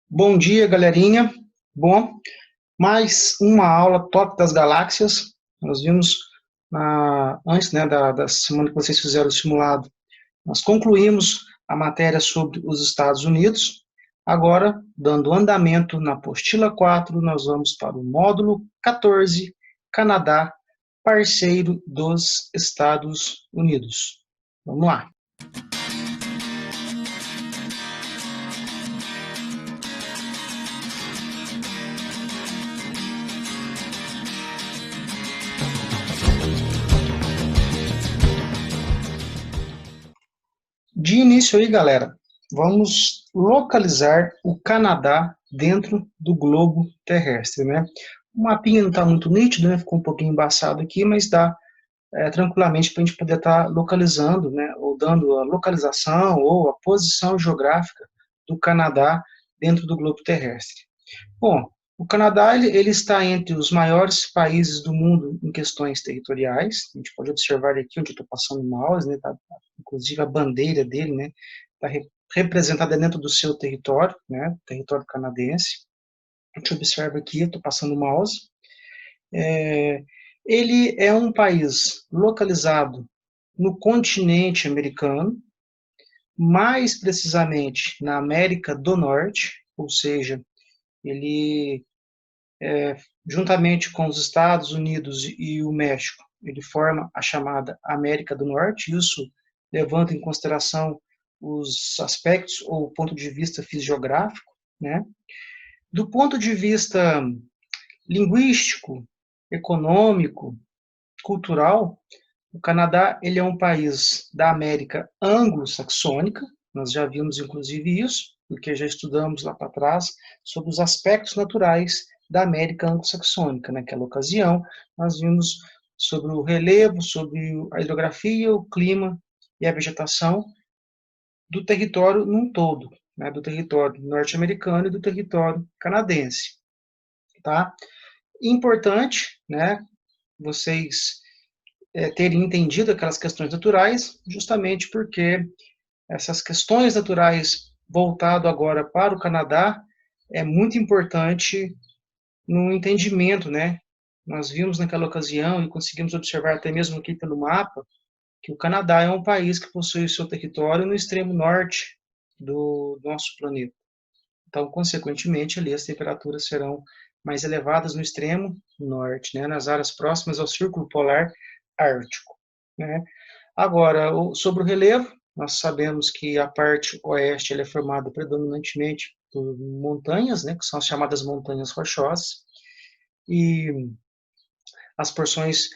Bom dia, galerinha. Bom, mais uma aula top das galáxias. Nós vimos antes, né, da semana que vocês fizeram o simulado, nós concluímos a matéria sobre os Estados Unidos. Agora, dando andamento na apostila 4, nós vamos para o módulo 14, Canadá, parceiro dos Estados Unidos. Vamos lá. De início aí, galera, vamos localizar o Canadá dentro do globo terrestre, né? O mapinha não está muito nítido, né? Ficou um pouquinho embaçado aqui, mas dá tranquilamente para a gente poder estar localizando, né? Ou dando a localização ou a posição geográfica do Canadá dentro do globo terrestre. Bom, o Canadá ele está entre os maiores países do mundo em questões territoriais. A gente pode observar aqui onde eu estou passando o mouse, né? Tá, inclusive a bandeira dele, né? Está representada dentro do seu território, né? Território canadense. A gente observa aqui, estou passando o mouse. Ele é um país localizado no continente americano, mais precisamente na América do Norte, ou seja, ele juntamente com os Estados Unidos e o México, ele forma a chamada América do Norte. Isso levando em consideração os aspectos ou o ponto de vista fisiográfico, né? Do ponto de vista linguístico, econômico, cultural, o Canadá ele é um país da América anglo-saxônica. Nós já vimos inclusive isso, porque já estudamos lá para trás sobre os aspectos naturais da América anglo-saxônica. Naquela ocasião, nós vimos sobre o relevo, sobre a hidrografia, o clima e a vegetação do território num todo, né, do território norte-americano e do território canadense. Tá? Importante, né, vocês terem entendido aquelas questões naturais, justamente porque essas questões naturais voltado agora para o Canadá é muito importante no entendimento, né? Nós vimos naquela ocasião e conseguimos observar até mesmo aqui pelo mapa que o Canadá é um país que possui o seu território no extremo norte do nosso planeta. Então, consequentemente, ali as temperaturas serão mais elevadas no extremo norte, né? Nas áreas próximas ao Círculo Polar Ártico, né? Agora, sobre o relevo, nós sabemos que a parte oeste é formada predominantemente por montanhas, né, que são as chamadas montanhas rochosas, e as porções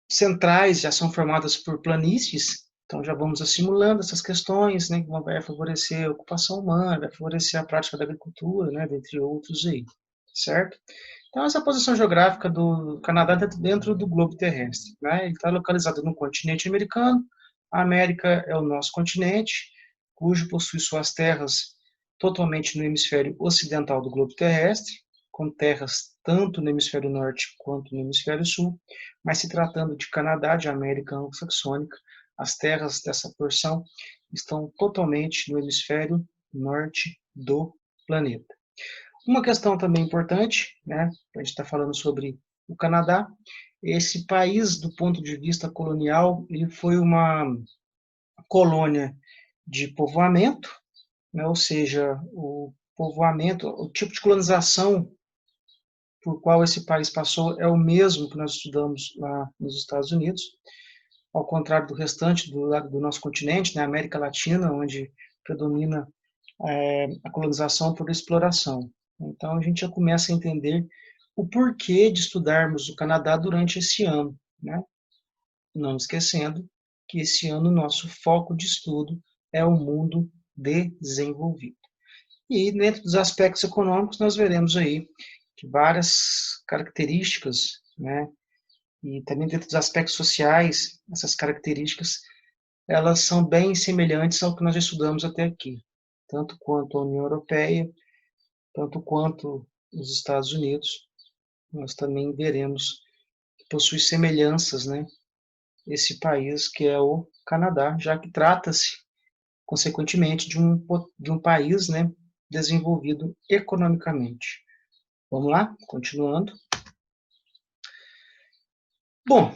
centrais já são formadas por planícies. Então já vamos assimilando essas questões, né, que vai favorecer a ocupação humana, vai favorecer a prática da agricultura, né, dentre outros aí, certo? Então essa posição geográfica do Canadá dentro do globo terrestre, né? Ele está localizado no continente americano. A América é o nosso continente, cujo possui suas terras totalmente no hemisfério ocidental do globo terrestre, com terras tanto no hemisfério norte quanto no hemisfério sul, mas se tratando de Canadá, de América anglo-saxônica, as terras dessa porção estão totalmente no hemisfério norte do planeta. Uma questão também importante, né, a gente está falando sobre o Canadá, esse país, do ponto de vista colonial, ele foi uma colônia de povoamento, né, ou seja, o povoamento, o tipo de colonização por qual esse país passou é o mesmo que nós estudamos lá nos Estados Unidos, ao contrário do restante do nosso continente, na América Latina, onde predomina a colonização por exploração. Então a gente já começa a entender o porquê de estudarmos o Canadá durante esse ano, né? Não esquecendo que esse ano o nosso foco de estudo é o mundo desenvolvido. E dentro dos aspectos econômicos nós veremos aí que várias características, né, e também dentro dos aspectos sociais, essas características, elas são bem semelhantes ao que nós estudamos até aqui, tanto quanto a União Europeia, tanto quanto os Estados Unidos. Nós também veremos que possui semelhanças, né, esse país que é o Canadá, já que trata-se, consequentemente, de um país, né, desenvolvido economicamente. Vamos lá? Continuando. Bom,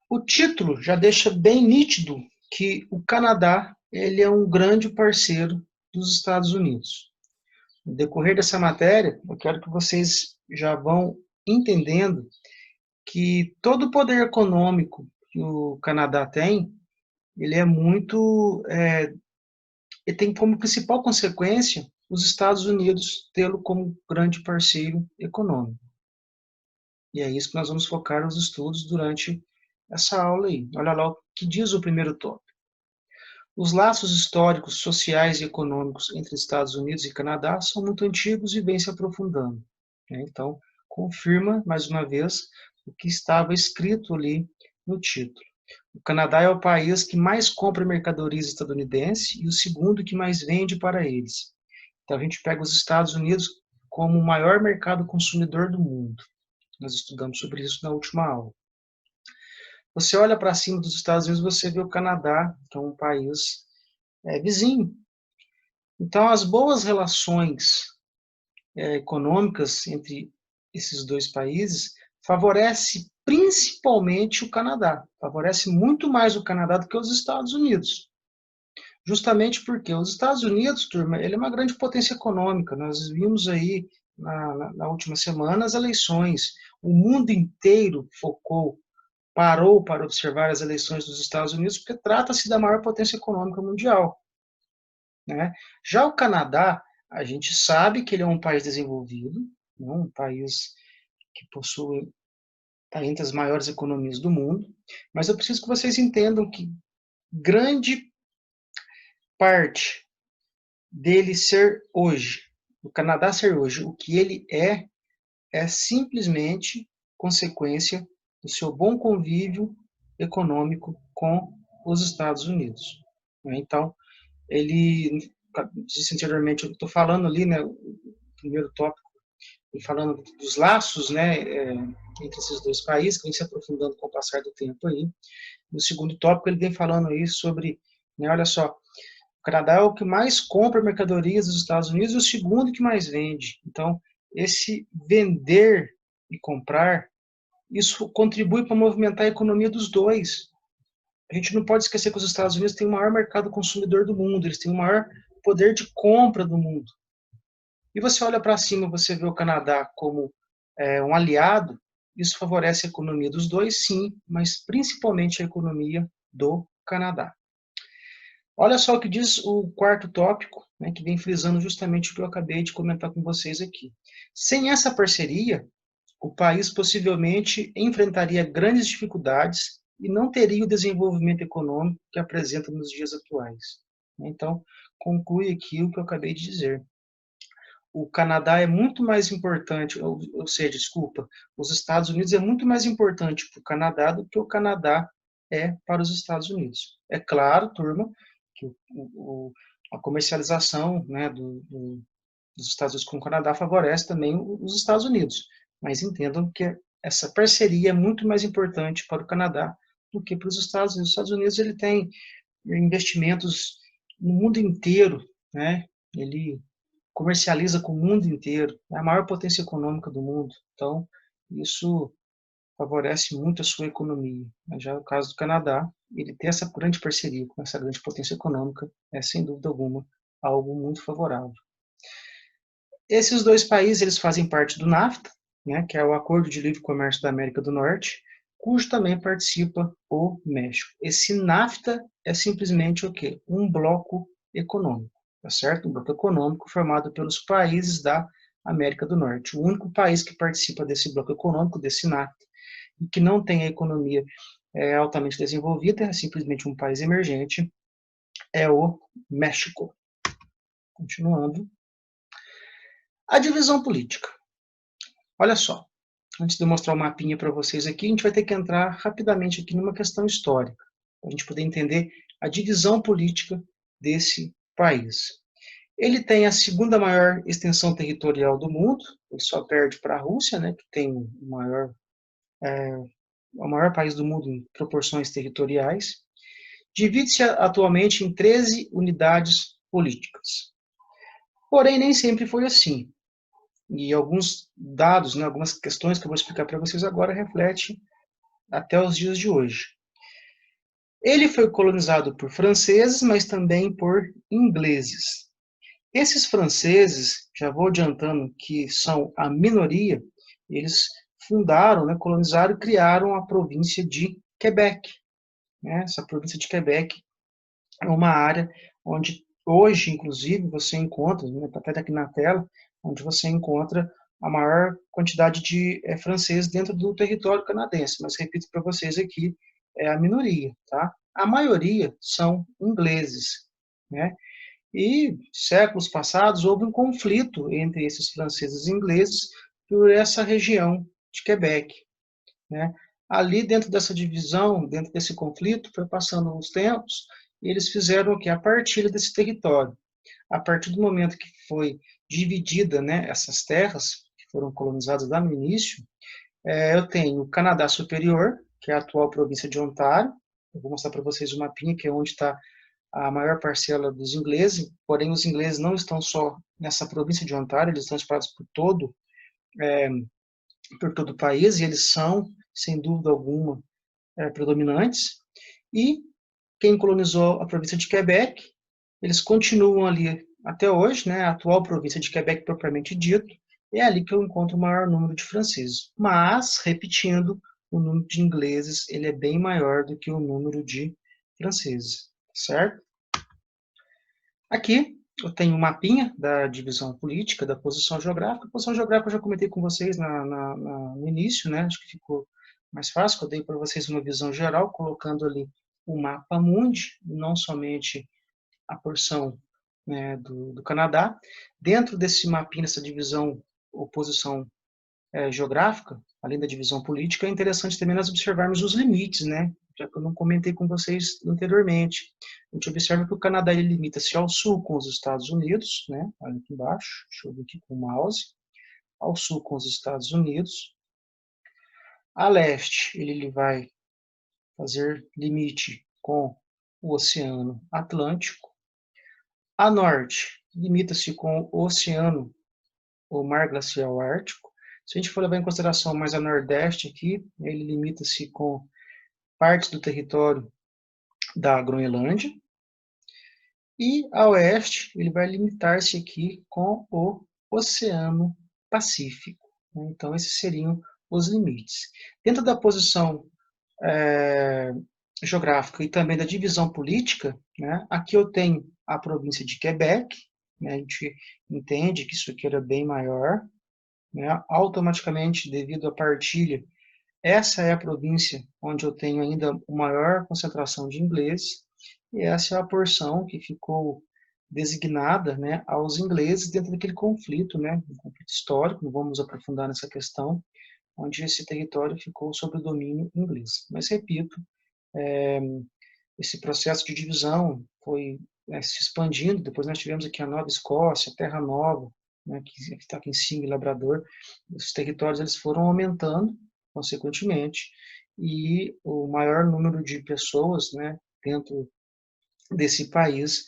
o título já deixa bem nítido que o Canadá ele é um grande parceiro dos Estados Unidos. No decorrer dessa matéria, eu quero que vocês já vão entendendo que todo o poder econômico que o Canadá tem, ele é muito, ele tem como principal consequência os Estados Unidos tê-lo como grande parceiro econômico. E é isso que nós vamos focar nos estudos durante essa aula aí. Olha lá o que diz o primeiro tópico. Os laços históricos, sociais e econômicos entre Estados Unidos e Canadá são muito antigos e vêm se aprofundando. Então, confirma, mais uma vez, o que estava escrito ali no título. O Canadá é o país que mais compra mercadorias estadunidenses e o segundo que mais vende para eles. Então, a gente pega os Estados Unidos como o maior mercado consumidor do mundo. Nós estudamos sobre isso na última aula. Você olha para cima dos Estados Unidos, você vê o Canadá, que é um país vizinho. Então, as boas relações econômicas entre esses dois países favorece principalmente o Canadá. Favorece muito mais o Canadá do que os Estados Unidos. Justamente porque os Estados Unidos, turma, ele é uma grande potência econômica. Nós vimos aí na última semana as eleições. O mundo inteiro parou para observar as eleições dos Estados Unidos, porque trata-se da maior potência econômica mundial. Né? Já o Canadá, a gente sabe que ele é um país desenvolvido, né? Um país que possui, está entre as maiores economias do mundo, mas eu preciso que vocês entendam que grande parte dele ser hoje, o Canadá ser hoje, o que ele é simplesmente consequência do seu bom convívio econômico com os Estados Unidos. Então, ele disse anteriormente, eu estou falando ali, né, o primeiro tópico, falando dos laços, né, entre esses dois países, que vem se aprofundando com o passar do tempo aí. No segundo tópico, ele vem falando aí sobre, né, olha só, o Canadá é o que mais compra mercadorias dos Estados Unidos e o segundo que mais vende. Então, esse vender e comprar, isso contribui para movimentar a economia dos dois. A gente não pode esquecer que os Estados Unidos têm o maior mercado consumidor do mundo, eles têm o maior poder de compra do mundo. E você olha para cima, você vê o Canadá como um aliado, isso favorece a economia dos dois, sim, mas principalmente a economia do Canadá. Olha só o que diz o quarto tópico, né, que vem frisando justamente o que eu acabei de comentar com vocês aqui. Sem essa parceria, o país possivelmente enfrentaria grandes dificuldades e não teria o desenvolvimento econômico que apresenta nos dias atuais. Então, conclui aqui o que eu acabei de dizer. O Canadá é muito mais importante, ou seja, desculpa, os Estados Unidos é muito mais importante para o Canadá do que o Canadá é para os Estados Unidos. É claro, turma, que a comercialização, né, dos Estados Unidos com o Canadá favorece também os Estados Unidos, mas entendam que essa parceria é muito mais importante para o Canadá do que para os Estados Unidos. Os Estados Unidos ele tem investimentos no mundo inteiro, né? Ele comercializa com o mundo inteiro, é a maior potência econômica do mundo, então isso favorece muito a sua economia. Mas já o caso do Canadá, ele ter essa grande parceria com essa grande potência econômica é, sem dúvida alguma, algo muito favorável. Esses dois países eles fazem parte do NAFTA, né, que é o Acordo de Livre Comércio da América do Norte, cujo também participa o México. Esse NAFTA é simplesmente o quê? Um bloco econômico, tá certo? Um bloco econômico formado pelos países da América do Norte. O único país que participa desse bloco econômico, desse NAFTA, e que não tem a economia altamente desenvolvida, é simplesmente um país emergente, é o México. Continuando. A divisão política. Olha só, antes de eu mostrar o mapinha para vocês aqui, a gente vai ter que entrar rapidamente aqui numa questão histórica, para a gente poder entender a divisão política desse país. Ele tem a segunda maior extensão territorial do mundo, ele só perde para a Rússia, né, que tem o maior país do mundo em proporções territoriais. Divide-se atualmente em 13 unidades políticas. Porém, nem sempre foi assim. E alguns dados, né, algumas questões que eu vou explicar para vocês agora refletem até os dias de hoje. Ele foi colonizado por franceses, mas também por ingleses. Esses franceses, já vou adiantando que são a minoria, eles fundaram, né, colonizaram e criaram a província de Quebec. Né? Essa província de Quebec é uma área onde hoje, inclusive, você encontra, né, até aqui na tela, onde você encontra a maior quantidade de franceses dentro do território canadense. Mas repito para vocês aqui, é a minoria, tá? A maioria são ingleses, né? E séculos passados houve um conflito entre esses franceses e ingleses por essa região de Quebec, né? Ali dentro dessa divisão, dentro desse conflito, foi passando os tempos e eles fizeram o que? A partilha desse território. A partir do momento que foi dividida, né, essas terras que foram colonizadas lá no início, eu tenho o Canadá Superior, que é a atual província de Ontário. Eu vou mostrar para vocês o mapinha, que é onde está a maior parcela dos ingleses, porém os ingleses não estão só nessa província de Ontário, eles estão espalhados por todo o país, e eles são, sem dúvida alguma, predominantes. E quem colonizou a província de Quebec, eles continuam ali até hoje, né, a atual província de Quebec propriamente dito, é ali que eu encontro o maior número de franceses. Mas, repetindo, o número de ingleses ele é bem maior do que o número de franceses, certo? Aqui eu tenho um mapinha da divisão política, da posição geográfica. A posição geográfica eu já comentei com vocês no início, né? Acho que ficou mais fácil, eu dei para vocês uma visão geral, colocando ali o mapa mundi, não somente a porção, né, do Canadá. Dentro desse mapinha, dessa divisão ou posição geográfica, além da divisão política, é interessante também nós observarmos os limites, né? Já que eu não comentei com vocês anteriormente. A gente observa que o Canadá limita-se ao sul com os Estados Unidos, né? Olha aqui embaixo, deixa eu ver aqui com o mouse. Ao sul com os Estados Unidos. A leste, ele vai fazer limite com o Oceano Atlântico. A norte, limita-se com o Oceano, o Mar Glacial Ártico. Se a gente for levar em consideração mais a nordeste aqui, ele limita-se com partes do território da Groenlândia. E a oeste, ele vai limitar-se aqui com o Oceano Pacífico. Então, esses seriam os limites. Dentro da posição geográfica e também da divisão política, né, aqui eu tenho a província de Quebec, né, a gente entende que isso aqui era bem maior, né, automaticamente, devido à partilha, essa é a província onde eu tenho ainda a maior concentração de ingleses, e essa é a porção que ficou designada, né, aos ingleses dentro daquele conflito, né, um conflito histórico, não vamos aprofundar nessa questão, onde esse território ficou sob o domínio inglês. Mas, repito, esse processo de divisão foi se expandindo, depois nós tivemos aqui a Nova Escócia, a Terra Nova, né, que está aqui em cima, em Labrador, os territórios eles foram aumentando, consequentemente, e o maior número de pessoas, né, dentro desse país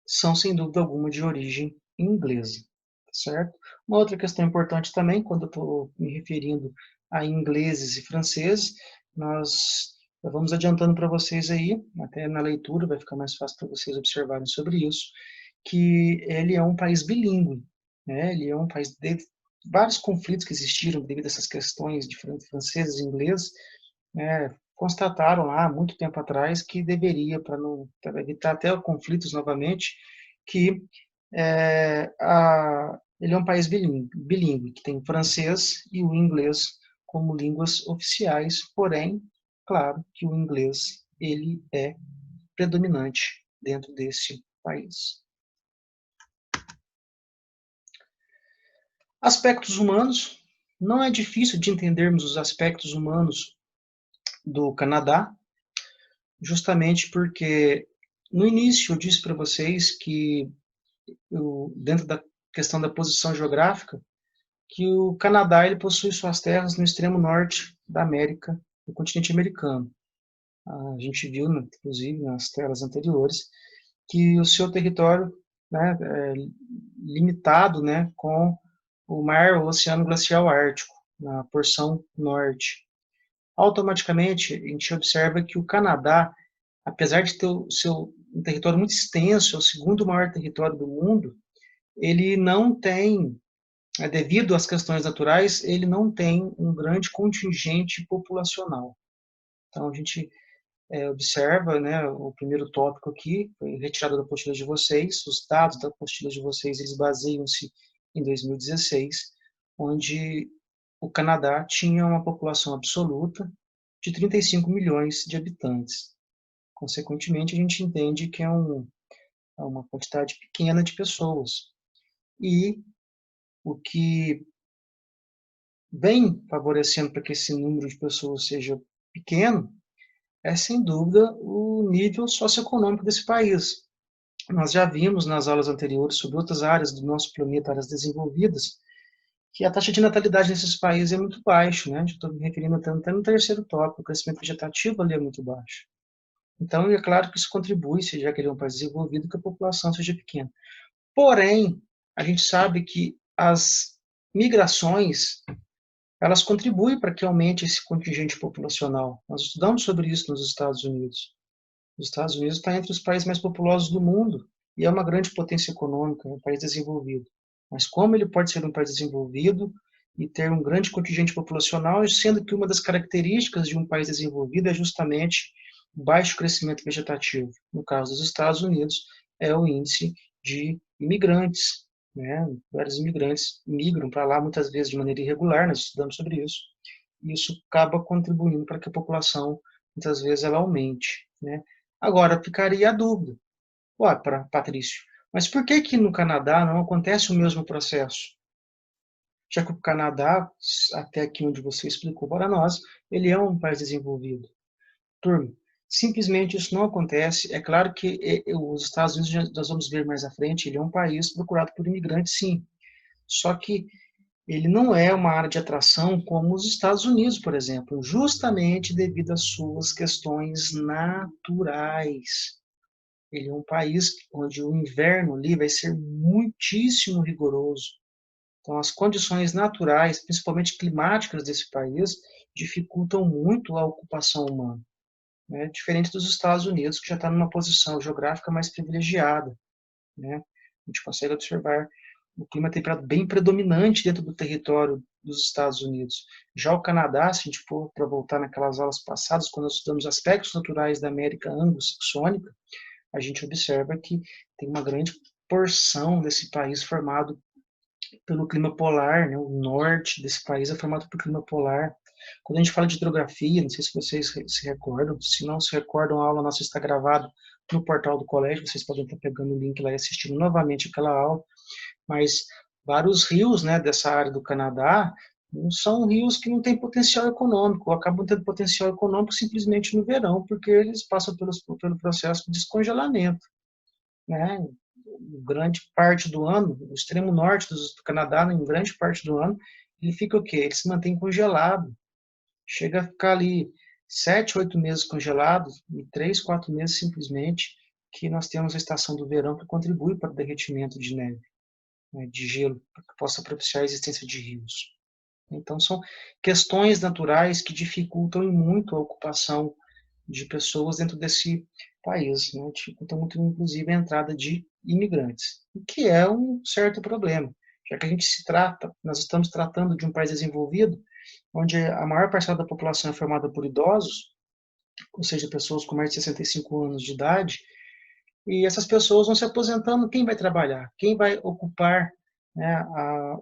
são, sem dúvida alguma, de origem inglesa, certo? Uma outra questão importante também, quando eu estou me referindo a ingleses e franceses, nós vamos adiantando para vocês aí, até na leitura vai ficar mais fácil para vocês observarem sobre isso, que ele é um país bilíngue, né? Ele é um país de vários conflitos que existiram devido a essas questões de franceses e ingleses, né? Constataram lá, muito tempo atrás, que deveria, para não pra evitar até conflitos novamente, que ele é um país bilíngue, que tem o francês e o inglês como línguas oficiais, porém, claro que o inglês ele é predominante dentro desse país. Aspectos humanos. Não é difícil de entendermos os aspectos humanos do Canadá, justamente porque no início eu disse para vocês que dentro da questão da posição geográfica, que o Canadá ele possui suas terras no extremo norte da América, do continente americano. A gente viu, inclusive, nas telas anteriores, que o seu território, né, limitado, né, com o mar ou Oceano Glacial Ártico, na porção norte. Automaticamente, a gente observa que o Canadá, apesar de ter um território muito extenso, é o segundo maior território do mundo, ele não tem, devido às questões naturais, ele não tem um grande contingente populacional. Então, a gente observa, né, o primeiro tópico aqui, foi retirado da apostila de vocês, os dados da apostila de vocês, eles baseiam-se em 2016, onde o Canadá tinha uma população absoluta de 35 milhões de habitantes. Consequentemente, a gente entende que é uma quantidade pequena de pessoas. E o que vem favorecendo para que esse número de pessoas seja pequeno é, sem dúvida, o nível socioeconômico desse país. Nós já vimos nas aulas anteriores sobre outras áreas do nosso planeta, áreas desenvolvidas, que a taxa de natalidade nesses países é muito baixa, né? Estou me referindo até no terceiro tópico, o crescimento vegetativo ali é muito baixo. Então, é claro que isso contribui, se já que ele é um país desenvolvido, que a população seja pequena. Porém, a gente sabe que as migrações, elas contribuem para que aumente esse contingente populacional. Nós estudamos sobre isso nos Estados Unidos. Os Estados Unidos está entre os países mais populosos do mundo e é uma grande potência econômica, um país desenvolvido. Mas como ele pode ser um país desenvolvido e ter um grande contingente populacional, sendo que uma das características de um país desenvolvido é justamente o baixo crescimento vegetativo. No caso dos Estados Unidos, é o índice de imigrantes, né? Vários imigrantes migram para lá muitas vezes de maneira irregular, nós estudamos sobre isso. E isso acaba contribuindo para que a população muitas vezes ela aumente, né? Agora ficaria a dúvida, ué, para Patrício, mas por que que no Canadá não acontece o mesmo processo? Já que o Canadá, até aqui onde você explicou para nós, ele é um país desenvolvido. Turma, simplesmente isso não acontece. É claro que os Estados Unidos, nós vamos ver mais à frente, ele é um país procurado por imigrantes, sim. Só que ele não é uma área de atração como os Estados Unidos, por exemplo, justamente devido às suas questões naturais. Ele é um país onde o inverno ali vai ser muitíssimo rigoroso. Então, as condições naturais, principalmente climáticas desse país, dificultam muito a ocupação humana, né? Diferente dos Estados Unidos, que já está numa posição geográfica mais privilegiada, né? A gente consegue observar o clima temperado bem predominante dentro do território dos Estados Unidos. Já o Canadá, se a gente for para voltar naquelas aulas passadas, quando nós estudamos aspectos naturais da América anglo-saxônica, a gente observa que tem uma grande porção desse país formado pelo clima polar, né? O norte desse país é formado por clima polar. Quando a gente fala de hidrografia, não sei se vocês se recordam, se não se recordam, a aula nossa está gravada no portal do colégio, vocês podem estar pegando o link lá e assistindo novamente aquela aula, mas vários rios, né, dessa área do Canadá são rios que não têm potencial econômico, ou acabam tendo potencial econômico simplesmente no verão, porque eles passam pelo processo de descongelamento, né? Grande parte do ano, o extremo norte do Canadá, em grande parte do ano, ele fica o quê? Ele se mantém congelado. Chega a ficar ali 7, 8 meses congelado e 3, 4 meses simplesmente que nós temos a estação do verão que contribui para o derretimento de neve, né, de gelo, para que possa propiciar a existência de rios. Então, são questões naturais que dificultam muito a ocupação de pessoas dentro desse país, né? Dificulta muito, inclusive, a entrada de imigrantes, o que é um certo problema, já que nós estamos tratando de um país desenvolvido, onde a maior parcela da população é formada por idosos, ou seja, pessoas com mais de 65 anos de idade, e essas pessoas vão se aposentando, quem vai trabalhar? Quem vai ocupar, né,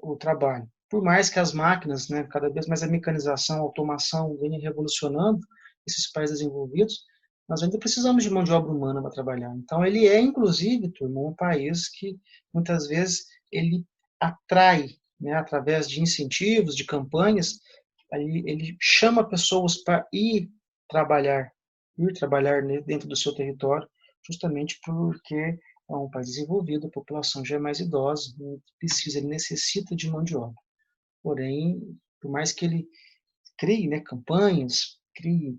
o trabalho? Por mais que as máquinas, né, cada vez mais a mecanização, a automação venha revolucionando esses países desenvolvidos, nós ainda precisamos de mão de obra humana para trabalhar. Então, ele é, inclusive, turma, um país que, muitas vezes, ele atrai, né, através de incentivos, de campanhas, ele chama pessoas para ir trabalhar dentro do seu território, justamente porque é um país desenvolvido, a população já é mais idosa, ele necessita de mão de obra. Porém, por mais que ele crie, né, campanhas, crie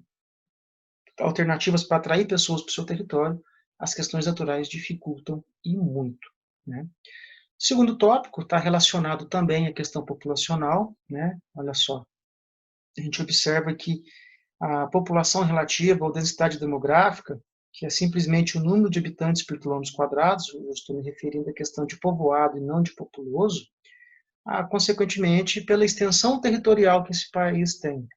alternativas para atrair pessoas para o seu território, as questões naturais dificultam e muito, né? Segundo tópico está relacionado também à questão populacional, né? Olha só, a gente observa que a população relativa ou densidade demográfica, que é simplesmente o número de habitantes por quilômetros quadrados, eu estou me referindo à questão de povoado e não de populoso, consequentemente, pela extensão territorial que esse país tem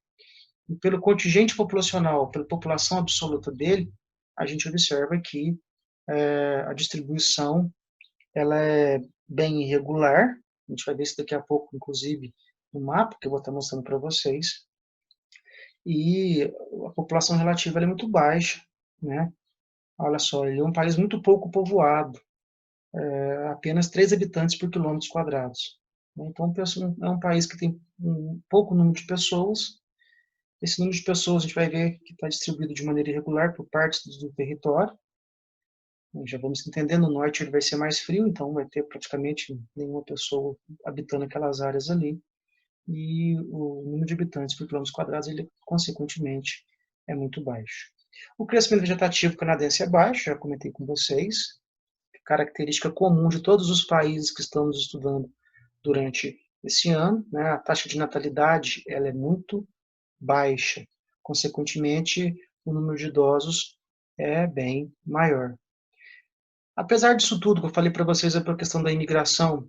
e pelo contingente populacional, pela população absoluta dele, a gente observa que a distribuição ela é bem irregular. A gente vai ver isso daqui a pouco, inclusive, no mapa que eu vou estar mostrando para vocês. E a população relativa é muito baixa, né? Olha só, ele é um país muito pouco povoado, apenas 3 habitantes por quilômetros quadrados. Então, é um país que tem um pouco número de pessoas. Esse número de pessoas a gente vai ver que está distribuído de maneira irregular por partes do território. Já vamos entender, no norte ele vai ser mais frio, então vai ter praticamente nenhuma pessoa habitando aquelas áreas ali. E o número de habitantes por quilômetros quadrados, ele, consequentemente, é muito baixo. O crescimento vegetativo canadense é baixo, já comentei com vocês, característica comum de todos os países que estamos estudando durante esse ano, né? A taxa de natalidade ela é muito baixa, consequentemente, o número de idosos é bem maior. Apesar disso tudo que eu falei para vocês sobre a questão da imigração,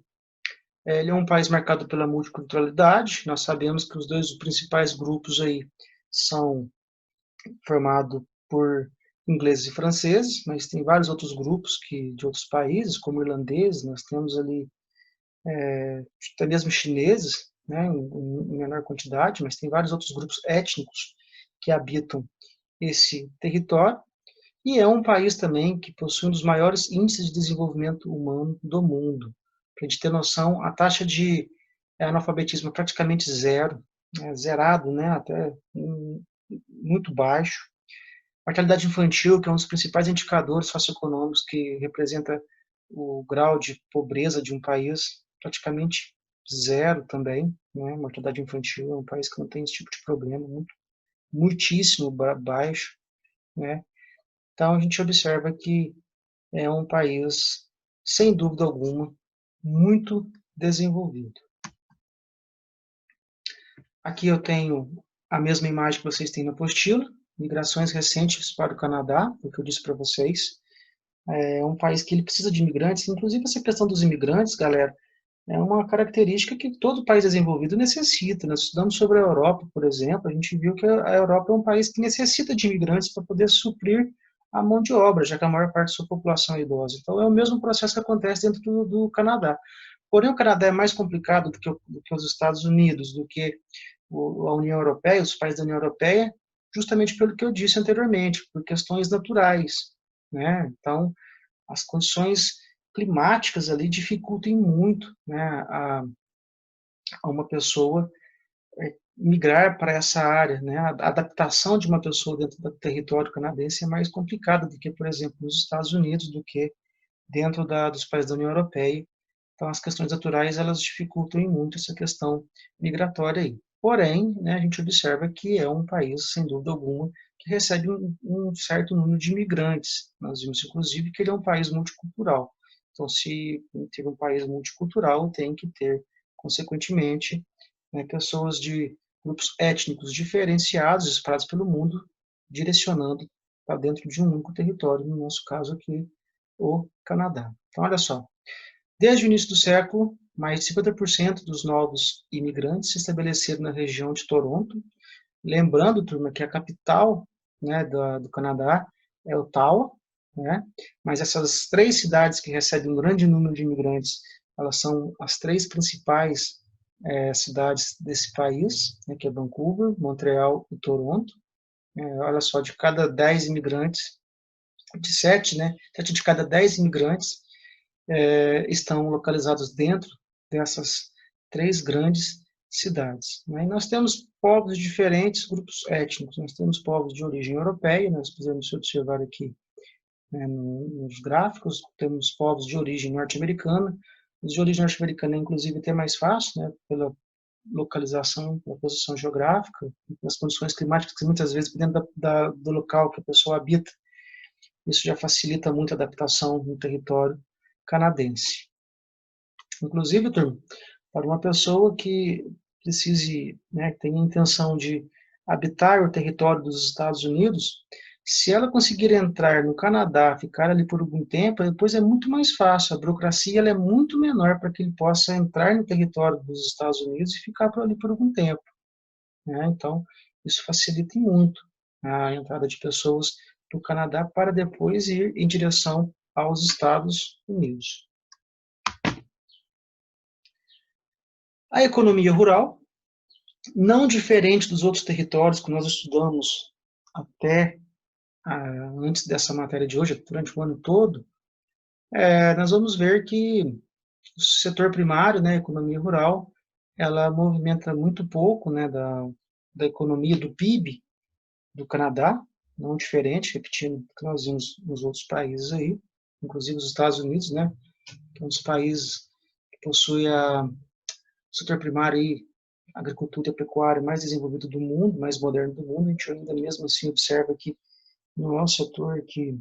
ele é um país marcado pela multiculturalidade. Nós sabemos que os dois principais grupos aí são formados por ingleses e franceses, mas tem vários outros grupos de outros países, como irlandeses, nós temos ali até mesmo chineses, né, em menor quantidade, mas tem vários outros grupos étnicos que habitam esse território. E é um país também que possui um dos maiores índices de desenvolvimento humano do mundo. Para a gente ter noção, a taxa de analfabetismo é praticamente zero, zerado, né, até muito baixo. Mortalidade infantil, que é um dos principais indicadores socioeconômicos que representa o grau de pobreza de um país, praticamente zero também, né? Mortalidade infantil é um país que não tem esse tipo de problema, muitíssimo baixo, né? Então a gente observa que é um país, sem dúvida alguma, muito desenvolvido. Aqui eu tenho a mesma imagem que vocês têm na apostila, migrações recentes para o Canadá, o que eu disse para vocês. É um país que ele precisa de imigrantes, inclusive essa questão dos imigrantes, galera, é uma característica que todo país desenvolvido necessita. Nós estudamos sobre a Europa, por exemplo, a gente viu que a Europa é um país que necessita de imigrantes para poder suprir a mão de obra, já que a maior parte da sua população é idosa. Então, é o mesmo processo que acontece dentro do Canadá. Porém, o Canadá é mais complicado do que os Estados Unidos, do que a União Europeia, os países da União Europeia, justamente pelo que eu disse anteriormente, por questões naturais, né? Então, as condições climáticas ali dificultam muito, né, a uma pessoa migrar para essa área, né? A adaptação de uma pessoa dentro do território canadense é mais complicada do que, por exemplo, nos Estados Unidos, do que dentro dos países da União Europeia. Então, as questões naturais, elas dificultam muito essa questão migratória aí. Porém, né, a gente observa que é um país, sem dúvida alguma, que recebe um certo número de imigrantes. Nós vimos, inclusive, que ele é um país multicultural. Então, se ter um país multicultural, tem que ter, consequentemente, né, pessoas de grupos étnicos diferenciados, espalhados pelo mundo, direcionando para dentro de um único território, no nosso caso aqui, o Canadá. Então, olha só, desde o início do século, mais de 50% dos novos imigrantes se estabeleceram na região de Toronto. Lembrando, turma, que a capital, né, do Canadá é Ottawa, né? Mas essas 3 cidades que recebem um grande número de imigrantes, elas são as 3 principais cidades desse país, né, que é Vancouver, Montreal e Toronto. Olha só, de cada 10 imigrantes, de 7, né, 7 de cada 10 imigrantes estão localizados dentro dessas 3 grandes cidades. Né? E nós temos povos de diferentes grupos étnicos. Nós temos povos de origem europeia, nós podemos observar aqui, né, nos gráficos, temos povos de origem norte-americana. Os de origem norte-americana é, inclusive, até mais fácil, né, pela localização, pela posição geográfica, pelas condições climáticas que muitas vezes dentro do local que a pessoa habita. Isso já facilita muito a adaptação no território canadense. Inclusive, turma, para uma pessoa que precise, né, que tenha intenção de habitar o território dos Estados Unidos, se ela conseguir entrar no Canadá, ficar ali por algum tempo, depois é muito mais fácil. A burocracia ela é muito menor para que ele possa entrar no território dos Estados Unidos e ficar por ali por algum tempo, né? Então, isso facilita muito a entrada de pessoas do Canadá para depois ir em direção aos Estados Unidos. A economia rural, não diferente dos outros territórios que nós estudamos até antes dessa matéria de hoje, durante o ano todo, nós vamos ver que o setor primário, né, a economia rural, ela movimenta muito pouco, né, da economia do PIB do Canadá, não diferente, repetindo o que nós vimos nos outros países aí, inclusive os Estados Unidos, né, que é um dos países que possui o setor primário aí, a agricultura e a pecuária mais desenvolvido do mundo, mais moderno do mundo. A gente ainda mesmo assim observa que não é um setor que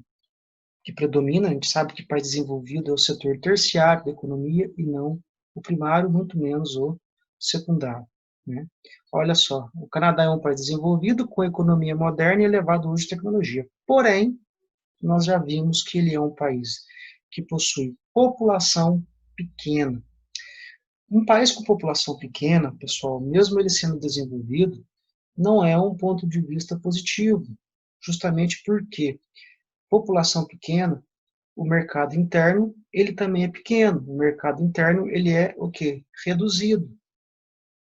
predomina. A gente sabe que país desenvolvido é o setor terciário da economia e não o primário, muito menos o secundário, né? Olha só, o Canadá é um país desenvolvido com economia moderna e elevado uso de tecnologia. Porém, nós já vimos que ele é um país que possui população pequena. Um país com população pequena, pessoal, mesmo ele sendo desenvolvido, não é um ponto de vista positivo, justamente porque população pequena, o mercado interno, ele também é pequeno. O mercado interno, ele é o quê? Reduzido.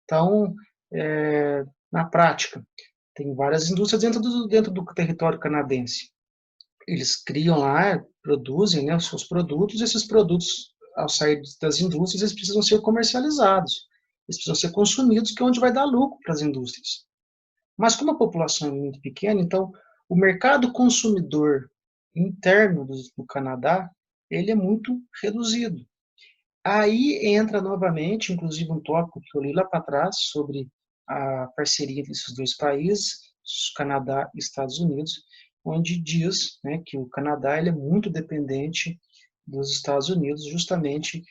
Então, na prática, tem várias indústrias dentro do território canadense. Eles criam lá, produzem, né, os seus produtos, e esses produtos, ao sair das indústrias, eles precisam ser comercializados. Eles precisam ser consumidos, que é onde vai dar lucro para as indústrias. Mas como a população é muito pequena, então o mercado consumidor interno do Canadá, ele é muito reduzido. Aí entra novamente, inclusive um tópico que eu li lá para trás, sobre a parceria entre esses dois países, Canadá e Estados Unidos, onde diz, né, que o Canadá ele é muito dependente dos Estados Unidos, justamente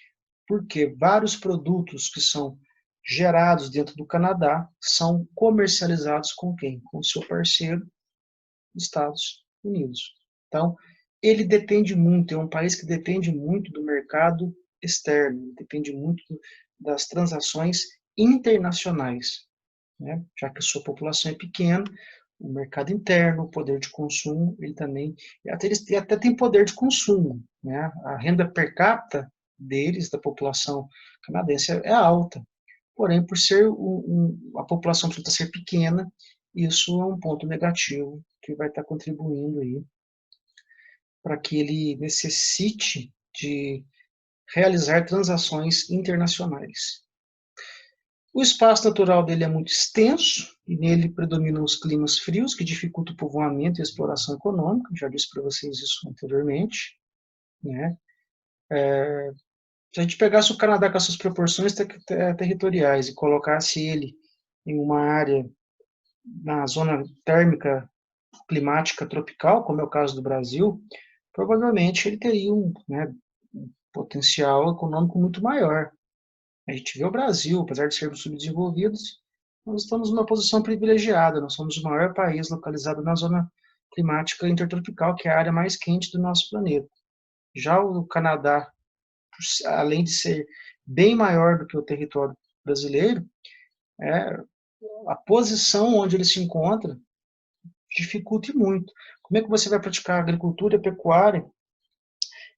porque vários produtos que são gerados dentro do Canadá são comercializados com quem? Com o seu parceiro, Estados Unidos. Então, ele depende muito, é um país que depende muito do mercado externo, depende muito das transações internacionais, né? Já que a sua população é pequena, o mercado interno, o poder de consumo, ele também, eles até têm poder de consumo, né? A renda per capita deles, da população canadense, é alta. Porém, por ser a população precisa ser pequena, isso é um ponto negativo que vai estar contribuindo aí para que ele necessite de realizar transações internacionais. O espaço natural dele é muito extenso e nele predominam os climas frios, que dificultam o povoamento e a exploração econômica. Já disse para vocês isso anteriormente, né? Se a gente pegasse o Canadá com as suas proporções territoriais e colocasse ele em uma área na zona térmica climática tropical, como é o caso do Brasil, provavelmente ele teria né, um potencial econômico muito maior. A gente vê o Brasil, apesar de sermos subdesenvolvidos, nós estamos numa posição privilegiada. Nós somos o maior país localizado na zona climática intertropical, que é a área mais quente do nosso planeta. Já o Canadá, além de ser bem maior do que o território brasileiro, é, a posição onde ele se encontra dificulta muito. Como é que você vai praticar agricultura e pecuária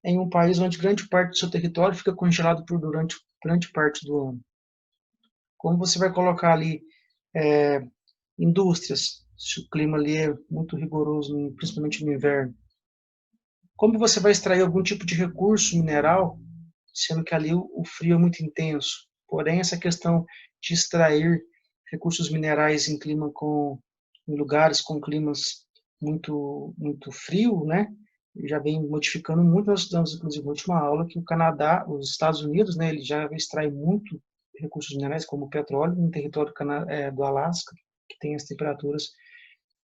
em um país onde grande parte do seu território fica congelado durante grande parte do ano? Como você vai colocar ali indústrias, se o clima ali é muito rigoroso, principalmente no inverno? Como você vai extrair algum tipo de recurso mineral, sendo que ali o frio é muito intenso? Porém, essa questão de extrair recursos minerais em lugares com climas muito frio, né? Já vem modificando muito. Nós estudamos, inclusive, na última aula, que o Canadá, os Estados Unidos, né, ele já extrai muito recursos minerais, como petróleo, no território do Alasca, que tem as temperaturas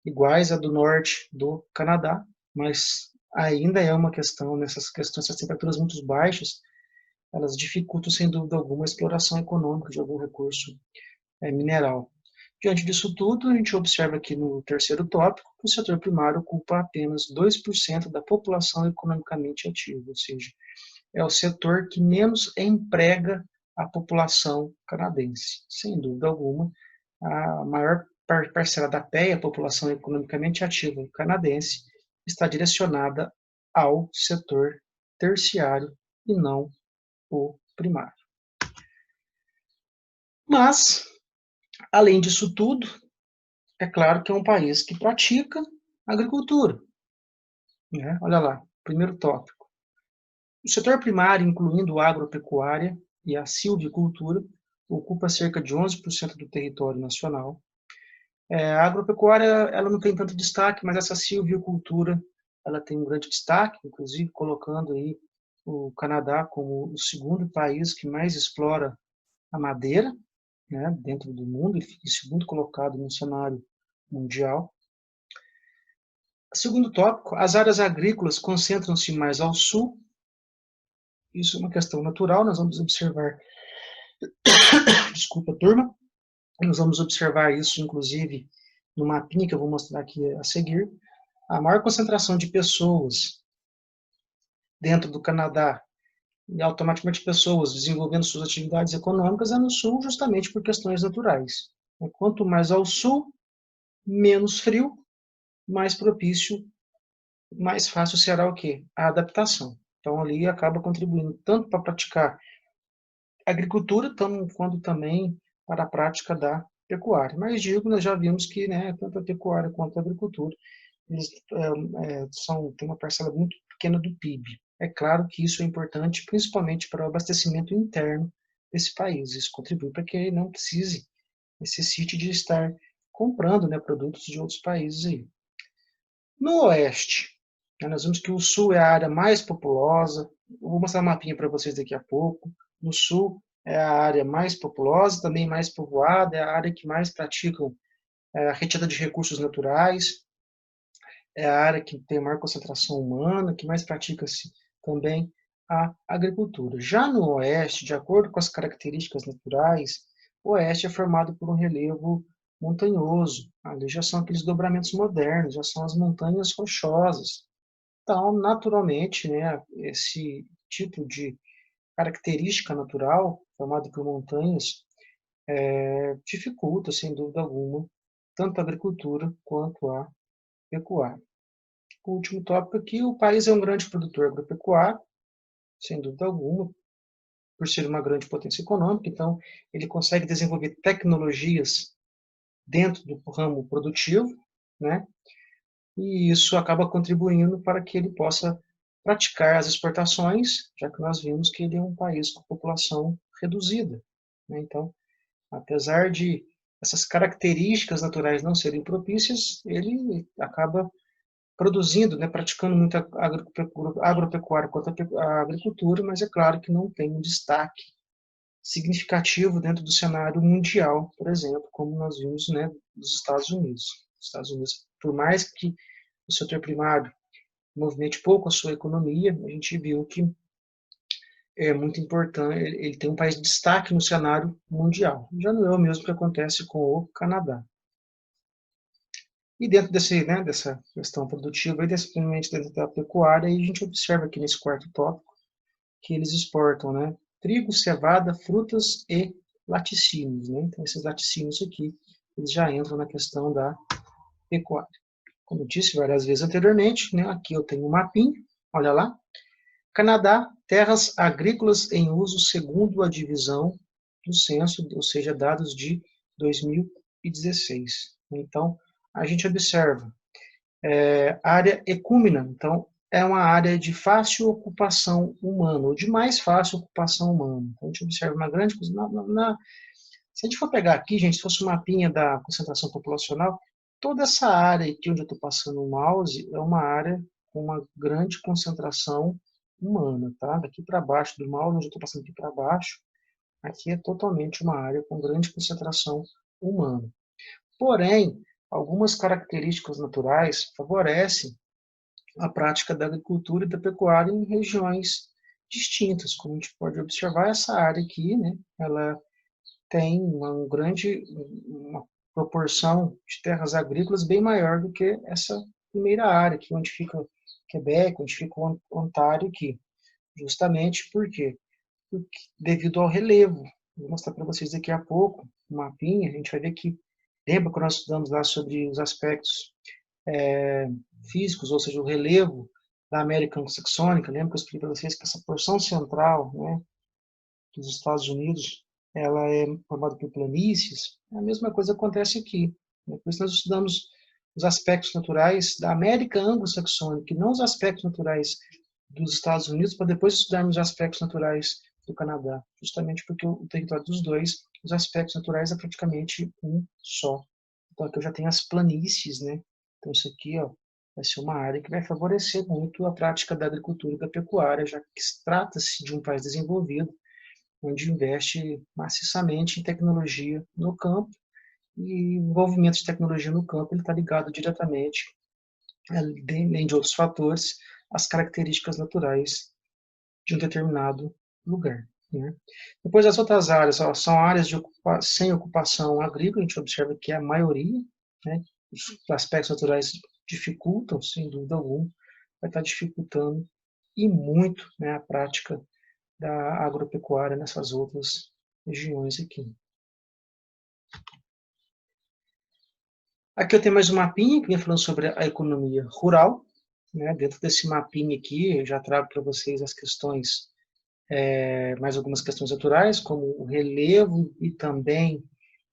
iguais à do norte do Canadá, mas ainda é uma questão, essas temperaturas muito baixas, elas dificultam, sem dúvida alguma, a exploração econômica de algum recurso mineral. Diante disso tudo, a gente observa aqui no terceiro tópico que o setor primário ocupa apenas 2% da população economicamente ativa, ou seja, é o setor que menos emprega a população canadense. Sem dúvida alguma, a maior parcela da PEA, a população economicamente ativa canadense, está direcionada ao setor terciário e não o primário. Mas, além disso tudo, é claro que é um país que pratica agricultura. Né? Olha lá, primeiro tópico. O setor primário, incluindo a agropecuária e a silvicultura, ocupa cerca de 11% do território nacional. A agropecuária ela não tem tanto destaque, mas essa silvicultura ela tem um grande destaque, inclusive colocando aí o Canadá como o segundo país que mais explora a madeira, né, dentro do mundo, e fica em segundo colocado no cenário mundial. Segundo tópico, as áreas agrícolas concentram-se mais ao sul. Isso é uma questão natural, nós vamos observar, desculpa, turma, nós vamos observar isso, inclusive, no mapinha que eu vou mostrar aqui a seguir. A maior concentração de pessoas dentro do Canadá e automaticamente pessoas desenvolvendo suas atividades econômicas é no sul, justamente por questões naturais. Quanto mais ao sul, menos frio, mais propício, mais fácil será o quê? A adaptação. Então, ali acaba contribuindo tanto para praticar agricultura, quanto também para a prática da pecuária. Mas digo, nós já vimos que, né, tanto a pecuária quanto a agricultura, eles têm uma parcela muito pequena do PIB. É claro que isso é importante, principalmente para o abastecimento interno desse país. Isso contribui para que ele não necessite de estar comprando, né, produtos de outros países aí. No oeste, nós vemos que o sul é a área mais populosa. Eu vou mostrar um mapinha para vocês daqui a pouco. No sul é a área mais populosa, também mais povoada, é a área que mais praticam a retirada de recursos naturais, é a área que tem a maior concentração humana, que mais pratica-se também a agricultura. Já no oeste, de acordo com as características naturais, o oeste é formado por um relevo montanhoso. Ali já são aqueles dobramentos modernos, já são as montanhas rochosas. Então, naturalmente, né, esse tipo de característica natural, formado por montanhas, dificulta, sem dúvida alguma, tanto a agricultura quanto a pecuária. O último tópico aqui, o país é um grande produtor agropecuário, sem dúvida alguma, por ser uma grande potência econômica, então ele consegue desenvolver tecnologias dentro do ramo produtivo, né? E isso acaba contribuindo para que ele possa praticar as exportações, já que nós vimos que ele é um país com população reduzida, né? Então, apesar de essas características naturais não serem propícias, ele acaba produzindo, né, praticando muita agropecuária quanto a agricultura, mas é claro que não tem um destaque significativo dentro do cenário mundial, por exemplo, como nós vimos, né, nos Estados Unidos. Os Estados Unidos, por mais que o setor primário movimente pouco a sua economia, a gente viu que é muito importante, ele tem um país de destaque no cenário mundial. Já não é o mesmo que acontece com o Canadá. E dentro dessa questão produtiva, e principalmente dentro da pecuária, a gente observa aqui nesse quarto tópico que eles exportam, né, trigo, cevada, frutas e laticínios. Né? Então, esses laticínios aqui, eles já entram na questão da pecuária. Como eu disse várias vezes anteriormente, né, aqui eu tenho um mapinha, olha lá. Canadá, terras agrícolas em uso segundo a divisão do censo, ou seja, dados de 2016. Então, a gente observa área ecúmena, então é uma área de fácil ocupação humana, ou de mais fácil ocupação humana. Então, a gente observa uma grande coisa. Se a gente for pegar aqui, gente, se fosse um mapinha da concentração populacional, toda essa área aqui onde eu estou passando o mouse é uma área com uma grande concentração humana, tá? Daqui para baixo do mouse, onde eu estou passando aqui para baixo, aqui é totalmente uma área com grande concentração humana. Porém, algumas características naturais favorecem a prática da agricultura e da pecuária em regiões distintas. Como a gente pode observar, essa área aqui, né, ela tem uma proporção de terras agrícolas bem maior do que essa primeira área, aqui onde fica Quebec, onde fica o Ontário aqui. Justamente devido ao relevo. Vou mostrar para vocês daqui a pouco um mapinha, a gente vai ver que, lembra quando nós estudamos lá sobre os aspectos físicos, ou seja, o relevo da América Anglo-Saxônica, lembra que eu expliquei para vocês que essa porção central, né, dos Estados Unidos, ela é formada por planícies. A mesma coisa acontece aqui, né? Por isso nós estudamos os aspectos naturais da América Anglo-Saxônica, e não os aspectos naturais dos Estados Unidos, para depois estudarmos os aspectos naturais do Canadá, justamente porque o território dos dois, os aspectos naturais é praticamente um só. Então aqui eu já tenho as planícies, né? Então isso aqui, ó, vai ser uma área que vai favorecer muito a prática da agricultura e da pecuária, já que trata-se de um país desenvolvido, onde investe maciçamente em tecnologia no campo, e o envolvimento de tecnologia no campo está ligado diretamente, além de outros fatores, às características naturais de um determinado lugar. Né? Depois, as outras áreas são áreas sem ocupação agrícola, a gente observa que é a maioria, né? Os aspectos naturais dificultam, sem dúvida alguma, vai estar dificultando e muito, né, a prática da agropecuária nessas outras regiões aqui. Aqui eu tenho mais um mapinha que vem falando sobre a economia rural. Né? Dentro desse mapinha aqui, eu já trago para vocês as questões, mais algumas questões naturais, como o relevo e também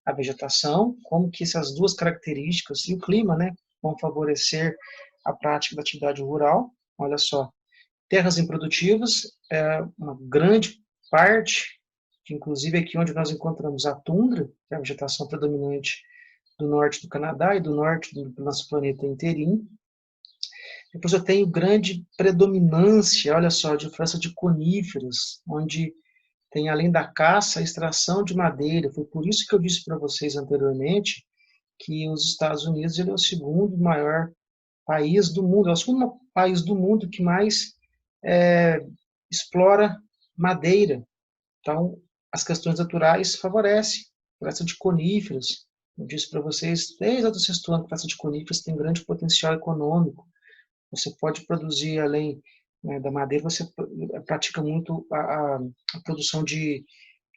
a vegetação, como que essas duas características e o clima, né, vão favorecer a prática da atividade rural. Olha só, terras improdutivas, uma grande parte, que inclusive aqui onde nós encontramos a tundra, que é a vegetação predominante do norte do Canadá e do norte do nosso planeta inteirinho. Depois eu tenho grande predominância, olha só, de floresta de coníferas, onde tem, além da caça, a extração de madeira. Foi por isso que eu disse para vocês anteriormente que os Estados Unidos ele é o segundo maior país do mundo, é o segundo país do mundo que mais explora madeira. Então, as questões naturais favorecem. Floresta de coníferas, eu disse para vocês, desde o sexto ano, a floresta de coníferas tem grande potencial econômico. Você pode produzir, além, né, da madeira, você pratica muito a produção de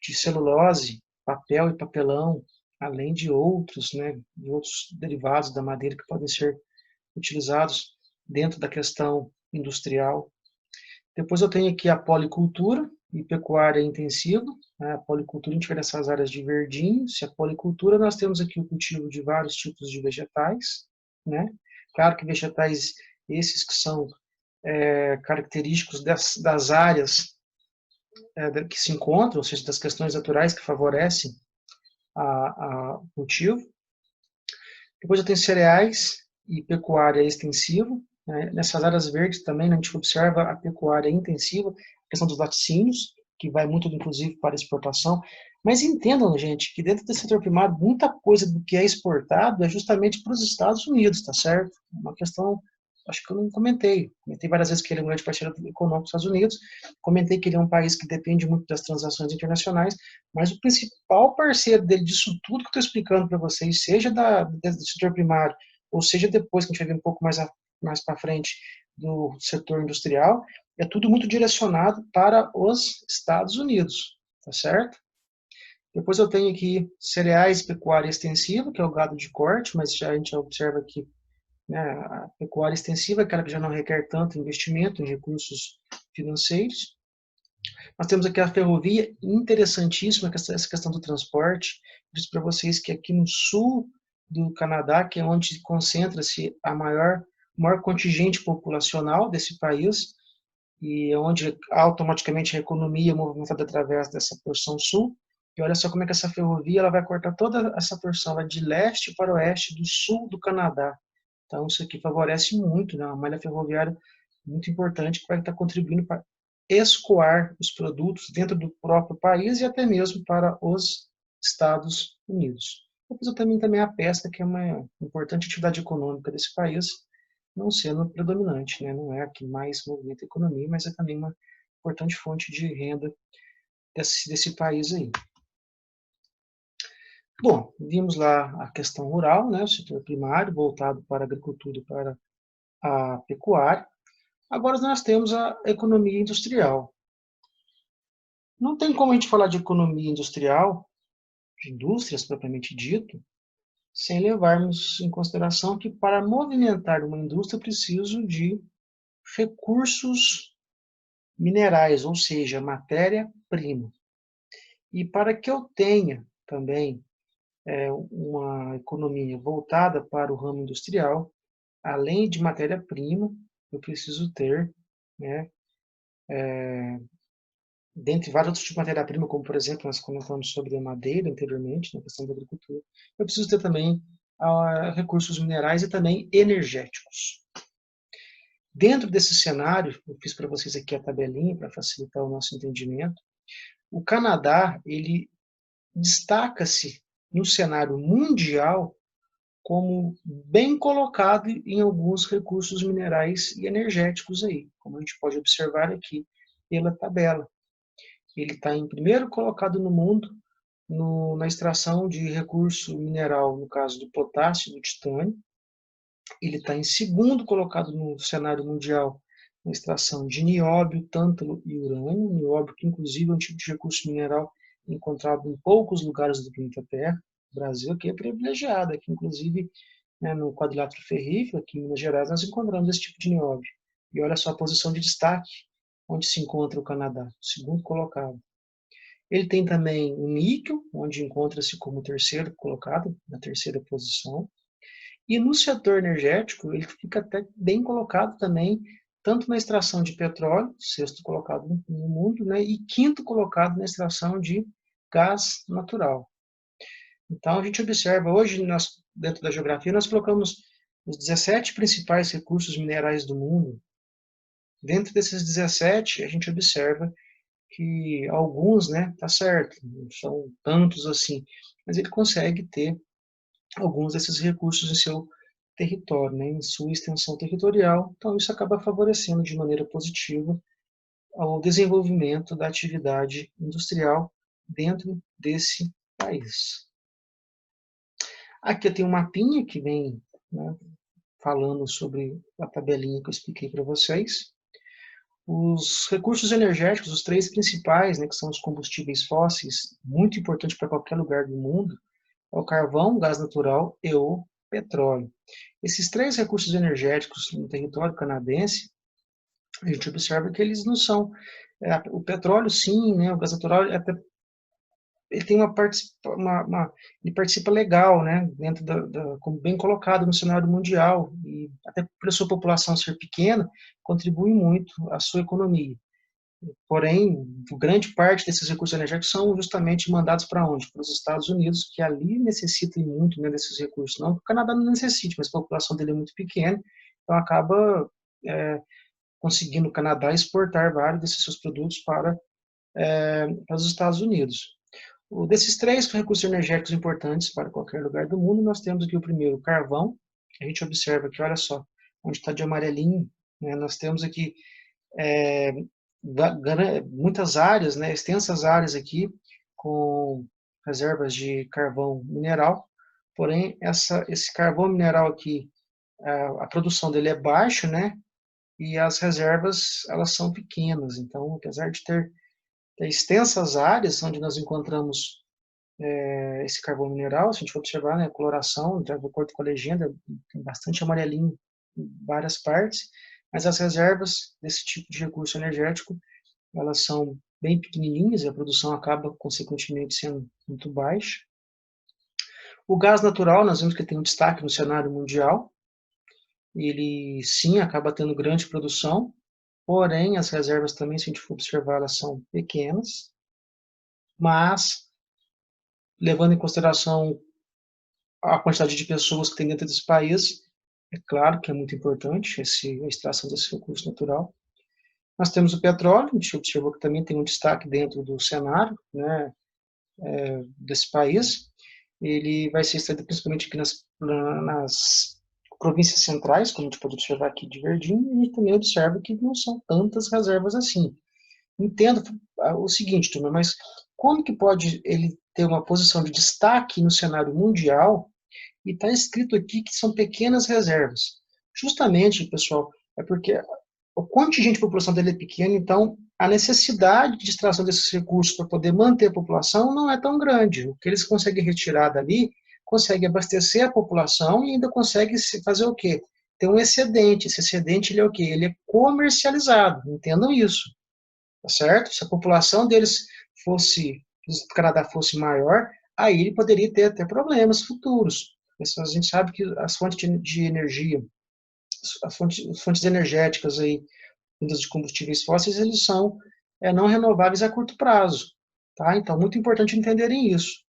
celulose, papel e papelão, além de outros, né, de outros derivados da madeira que podem ser utilizados dentro da questão industrial. Depois eu tenho aqui a policultura e pecuária intensiva. Né? A policultura, a gente vê nessas áreas de verdinhos. E a policultura, nós temos aqui o cultivo de vários tipos de vegetais. Né? Claro que vegetais esses que são característicos das áreas que se encontram, ou seja, das questões naturais que favorecem o cultivo. Depois eu tenho cereais e pecuária extensiva. Né? Nessas áreas verdes também, né, a gente observa a pecuária intensiva, a questão dos laticínios, que vai muito, inclusive, para exportação. Mas entendam, gente, que dentro desse setor primário, muita coisa do que é exportado é justamente para os Estados Unidos, tá certo? Uma questão, acho que eu não comentei. Comentei várias vezes que ele é um grande parceiro econômico dos Estados Unidos, comentei que ele é um país que depende muito das transações internacionais, mas o principal parceiro dele disso tudo que eu estou explicando para vocês, seja do setor primário, ou seja depois que a gente vai ver um pouco mais para frente do setor industrial, é tudo muito direcionado para os Estados Unidos, tá certo? Depois eu tenho aqui cereais, pecuária extensiva, que é o gado de corte, mas a gente observa que, né, a pecuária extensiva é aquela que já não requer tanto investimento em recursos financeiros. Nós temos aqui a ferrovia, interessantíssima, essa questão do transporte. Eu disse para vocês que aqui no sul do Canadá, que é onde concentra-se o maior contingente populacional desse país, e onde automaticamente a economia é movimentada através dessa porção sul. E olha só como é que essa ferrovia ela vai cortar toda essa porção, vai de leste para oeste do sul do Canadá. Então, isso aqui favorece muito, né? Uma malha ferroviária muito importante que vai estar contribuindo para escoar os produtos dentro do próprio país e até mesmo para os Estados Unidos. Depois eu também a pesca, que é uma importante atividade econômica desse país, não sendo predominante, né? Não é a que mais movimenta a economia, mas é também uma importante fonte de renda desse país aí. Bom, vimos lá a questão rural, né, o setor primário voltado para a agricultura e para a pecuária. Agora nós temos a economia industrial. Não tem como a gente falar de economia industrial, de indústrias propriamente dito, sem levarmos em consideração que para movimentar uma indústria eu preciso de recursos minerais, ou seja, matéria-prima. E para que eu tenha também uma economia voltada para o ramo industrial, além de matéria-prima, eu preciso ter, né, dentre vários outros tipos de matéria-prima, como por exemplo, nós comentamos sobre a madeira anteriormente, na questão da agricultura, eu preciso ter também recursos minerais e também energéticos. Dentro desse cenário, eu fiz para vocês aqui a tabelinha para facilitar o nosso entendimento. O Canadá, ele destaca-se no cenário mundial como bem colocado em alguns recursos minerais e energéticos aí, como a gente pode observar aqui pela tabela. Ele está em primeiro colocado no mundo na extração de recurso mineral, no caso do potássio e do titânio. Ele está em segundo colocado no cenário mundial na extração de nióbio, tântalo e urânio. Nióbio, que inclusive é um tipo de recurso mineral encontrado em poucos lugares do planeta Terra. O Brasil aqui é privilegiado, aqui inclusive, né, no quadrilátero ferrífero, aqui em Minas Gerais, nós encontramos esse tipo de nióbio. E olha só a posição de destaque, onde se encontra o Canadá, segundo colocado. Ele tem também o níquel, onde encontra-se como terceiro colocado, na terceira posição. E no setor energético, ele fica até bem colocado também, tanto na extração de petróleo, sexto colocado no mundo, né, e quinto colocado na extração de gás natural. Então, a gente observa, hoje, dentro da geografia, nós colocamos os 17 principais recursos minerais do mundo. Dentro desses 17, a gente observa que alguns, né, tá certo, não são tantos assim, mas ele consegue ter alguns desses recursos em seu território, né, em sua extensão territorial. Então, isso acaba favorecendo de maneira positiva o desenvolvimento da atividade industrial dentro desse país. Aqui eu tenho um mapinha que vem, né, falando sobre a tabelinha que eu expliquei para vocês. Os recursos energéticos, os três principais, né, que são os combustíveis fósseis, muito importante para qualquer lugar do mundo, é o carvão, o gás natural e o petróleo. Esses três recursos energéticos no território canadense, a gente observa que eles não são... o petróleo, sim, né, o gás natural, ele tem ele participa legal, né, dentro como bem colocado no cenário mundial, e até pela sua população ser pequena, contribui muito à sua economia. Porém, grande parte desses recursos energéticos são justamente mandados para onde? Para os Estados Unidos, que ali necessitam muito, né, desses recursos. Não que o Canadá não necessite, mas a população dele é muito pequena, então acaba conseguindo o Canadá exportar vários desses seus produtos para os Estados Unidos. Desses três recursos energéticos importantes para qualquer lugar do mundo, nós temos aqui o primeiro, o carvão. A gente observa que, olha só, onde está de amarelinho, né, nós temos aqui muitas áreas, né, extensas áreas aqui, com reservas de carvão mineral, porém, esse carvão mineral aqui, a produção dele é baixa, né, e as reservas, elas são pequenas, então, apesar de ter extensas áreas onde nós encontramos esse carvão mineral, se a gente for observar, né, a coloração, de acordo com a legenda, tem bastante amarelinho em várias partes, mas as reservas desse tipo de recurso energético, elas são bem pequenininhas e a produção acaba, consequentemente, sendo muito baixa. O gás natural, nós vemos que tem um destaque no cenário mundial, ele sim acaba tendo grande produção, porém as reservas também, se a gente for observar, elas são pequenas, mas levando em consideração a quantidade de pessoas que tem dentro desse país, é claro que é muito importante a extração desse recurso natural. Nós temos o petróleo, a gente observou que também tem um destaque dentro do cenário, né, desse país. Ele vai ser extraído principalmente aqui nas províncias centrais, como a gente pode observar aqui de verdinho, e também observa que não são tantas reservas assim. Entendo o seguinte, turma, mas como que pode ele ter uma posição de destaque no cenário mundial e está escrito aqui que são pequenas reservas? Justamente, pessoal, é porque o contingente de população dele é pequeno, então a necessidade de extração desses recursos para poder manter a população não é tão grande. O que eles conseguem retirar dali, consegue abastecer a população e ainda consegue fazer o quê? Ter um excedente. Esse excedente ele é o quê? Ele é comercializado. Entendam isso, tá certo? Se a população deles fosse, do Canadá fosse maior, aí ele poderia ter até problemas futuros. Mas a gente sabe que as fontes de energia, as fontes energéticas aí, vindas de combustíveis fósseis, eles são não renováveis a curto prazo. Tá? Então, muito importante entenderem isso.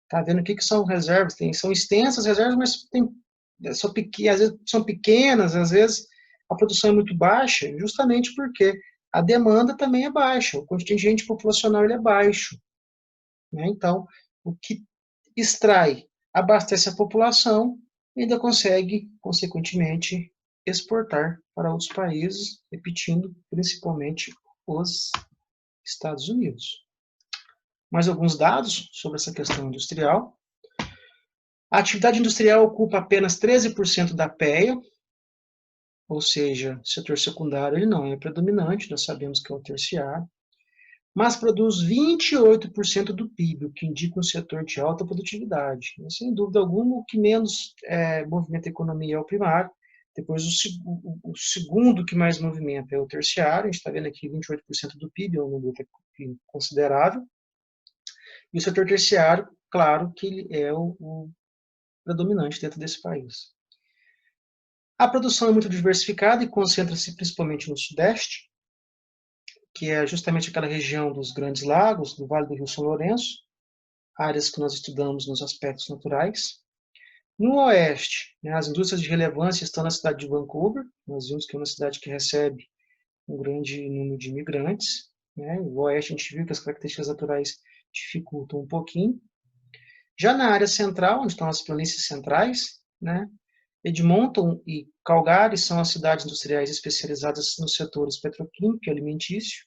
Tá vendo o que, que são reservas? São extensas reservas, mas às vezes são pequenas, às vezes a produção é muito baixa, justamente porque a demanda também é baixa, o contingente populacional ele é baixo. Né? Então, o que extrai, abastece a população e ainda consegue, consequentemente, exportar para outros países, repetindo, principalmente os Estados Unidos. Mais alguns dados sobre essa questão industrial. A atividade industrial ocupa apenas 13% da PEA, ou seja, o setor secundário ele não é predominante, nós sabemos que é o terciário, mas produz 28% do PIB, o que indica um setor de alta produtividade. E, sem dúvida alguma, o que menos movimenta a economia é o primário, depois o segundo que mais movimenta é o terciário, a gente está vendo aqui 28% do PIB, é um número considerável, e o setor terciário, claro que ele é o predominante dentro desse país. A produção é muito diversificada e concentra-se principalmente no Sudeste, que é justamente aquela região dos Grandes Lagos, do Vale do Rio São Lourenço, áreas que nós estudamos nos aspectos naturais. No Oeste, as indústrias de relevância estão na cidade de Vancouver, nós vimos que é uma cidade que recebe um grande número de imigrantes. O Oeste, a gente viu que as características naturais dificultam um pouquinho. Já na área central, onde estão as planícies centrais, Edmonton e Calgary são as cidades industriais especializadas nos setores petroquímico e alimentício,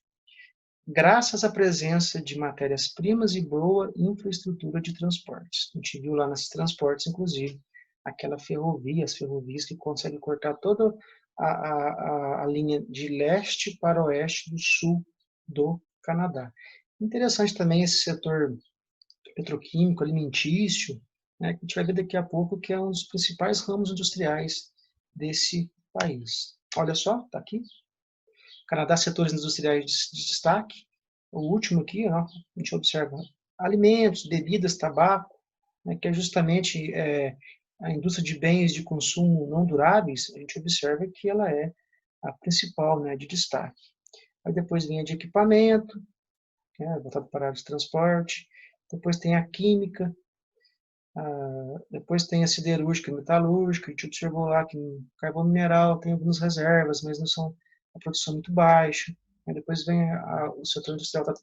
graças à presença de matérias-primas e boa infraestrutura de transportes. A gente viu lá nesses transportes, inclusive, aquela ferrovia, as ferrovias que conseguem cortar toda a linha de leste para oeste do sul do Canadá. Interessante também esse setor petroquímico, alimentício, que a gente vai ver daqui a pouco que é um dos principais ramos industriais desse país. Olha só, está aqui. Canadá, setores industriais de destaque. O último aqui, ó, a gente observa alimentos, bebidas, tabaco, que é justamente a indústria de bens de consumo não duráveis, a gente observa que ela é a principal, de destaque. Aí depois vem a de equipamento, voltado para a área de transporte. Depois tem a química, depois tem a siderúrgica e metalúrgica. A gente observou lá que no carvão mineral tem algumas reservas, mas não são a produção muito baixa. Aí depois vem o setor industrial da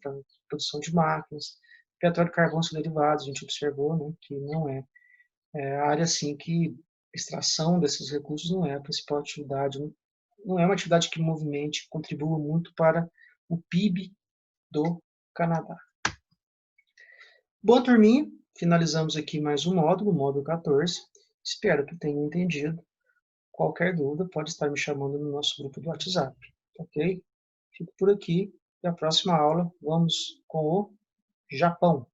produção de máquinas. Petróleo e carvão são derivados, a gente observou que não é a área assim que extração desses recursos não é a principal atividade, não é uma atividade que movimente, contribua muito para o PIB do Canadá. Boa, turminha, finalizamos aqui mais um módulo, o módulo 14. Espero que tenham entendido. Qualquer dúvida pode estar me chamando no nosso grupo do WhatsApp, ok? Fico por aqui e a próxima aula vamos com o Japão.